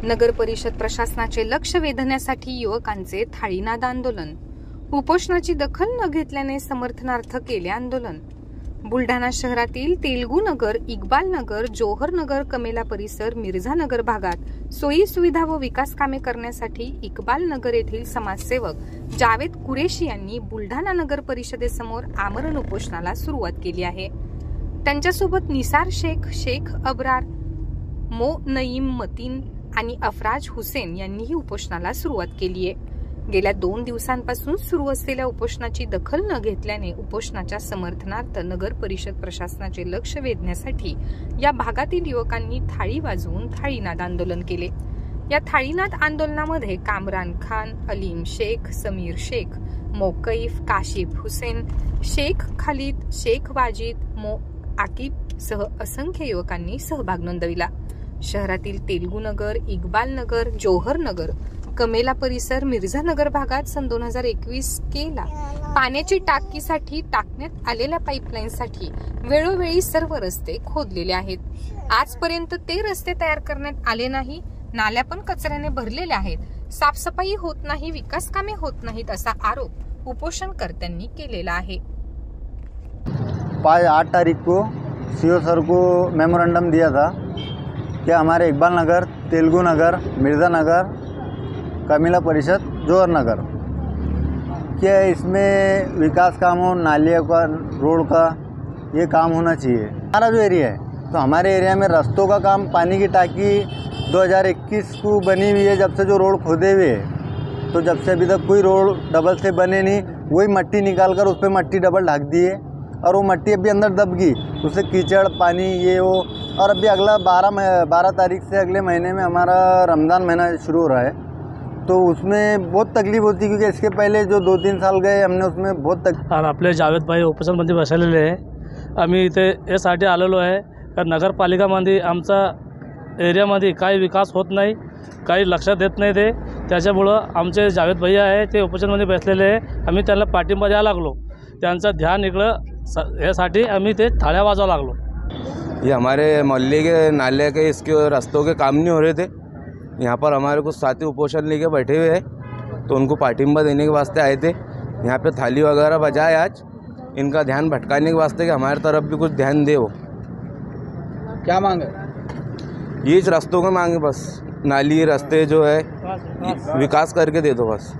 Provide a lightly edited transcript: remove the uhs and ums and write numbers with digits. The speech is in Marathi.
नगर परिषद प्रशासनाचे लक्ष वेधण्यासाठी युवकांचे थाळीनाद आंदोलन। उपोषणाची दखल न घेतल्याने समर्थनार्थ केले आंदोलन। बुलढाणा शहरातील तेलगू नगर, इक्बाल नगर, जोहर नगर, कमेला परिसर, मिर्झा नगर भागात सोयी सुविधा व विकास कामे करण्यासाठी इक्बाल नगर येथील समाजसेवक जावेद कुरेशी यांनी बुलढाणा नगर परिषदेसमोर आमरण उपोषणाला सुरुवात केली आहे। त्यांच्यासोबत निसार शेख, शेख अब्रार, मो नईम मतीन आणि अफराज हुसेन यांनीही उपोषणाला सुरुवात केली आहे। गेल्या 2 दिवसांपासून सुरू असलेल्या उपोषणाची दखल न घेतल्याने उपोषणाच्या समर्थनार्थ नगर परिषद प्रशासनाचे लक्ष वेधण्यासाठी या भागातील युवकांनी थाळी वाजवून थाळीनाद आंदोलन केले। या थाळीनाद आंदोलनामध्ये कामरान खान, अलीम शेख, समीर शेख, मोकैफ, काशिफ हुसेन, शेख खालिद, शेख वाजिद, मो आकिब सह असंख्य युवकांनी सहभाग नोंदविला। शहरातील तेलगू नगर, इक्बाल नगर, जोहर नगर, कमेला परिसर, मिर्झा नगर भागात सन 2021 केला पाण्याची टाकीसाठी टाकण्यात आलेल्या पाईपलाईनसाठी वेळोवेळी सर्व रस्ते खोदलेले आहेत। आजपर्यंत ते रस्ते तयार करण्यात आले नाही। नाल्या पण कचऱ्याने भरलेल्या आहेत। साफसफाई होत नाही, विकास कामे होत नाहीत असा आरोप उपोषणकर्त्यांनी केलेला आहे। 8 तारीख को सीओ सर को मेमोरेंडम दिया था कि हमारे इकबाल नगर, तेलगू नगर, मिर्ज़ा नगर, कमेला परिषद, जोहर नगर क्या इसमें विकास कामों, नालियों का, रोड का ये काम होना चाहिए। हमारा जो एरिया है तो हमारे एरिया में रास्तों का काम, पानी की टाकी 2021 को बनी हुई है। जब से जो रोड खोदे हुए है तो जब से अभी तक कोई रोड डबल से बने नहीं। वही मट्टी निकाल कर उस पर मट्टी डबल ढक दिए और वो मट्टी अभी अंदर दब गई, उससे कीचड़, पानी, ये वो। और अभी अगला 12 तारीख से अगले महीने में हमारा रमज़ान महीना शुरू हो रहा है, तो उसमें बहुत तकलीफ होती, क्योंकि इसके पहले जो 2-3 साल गए हमने उसमें बहुत आणि आपले जावेद भाई उपोषणमध्ये बसलेले आहे। आम्ही इथे यासाठी आलेलो आहे का नगरपालिकामध्ये आमचा एरियामध्ये काही विकास होत नाही, काही लक्षात देत नाही ते। त्याच्यामुळं आमचे जावेद भैया आहे ते उपोषणमध्ये बसलेले आहे। आम्ही त्यांना पाठिंबा द्यायला लागलो, त्यांचं ध्यान इकडं यासाठी आम्ही ते थाळ्या वाजवा लागलो। ये हमारे मोहल्ले के नाले के इसके रास्तों के काम नहीं हो रहे थे। यहाँ पर हमारे कुछ साथी उपोषण लेके बैठे हुए हैं, तो उनको पाठिंबा देने के वास्ते आए थे। यहाँ पे थाली वगैरह बजाए आज, इनका ध्यान भटकाने के वास्ते कि हमारी तरफ भी कुछ ध्यान दे। वो क्या मांगे? ये रास्तों के मांगे, बस नाली रास्ते जो है विकास करके दे दो बस।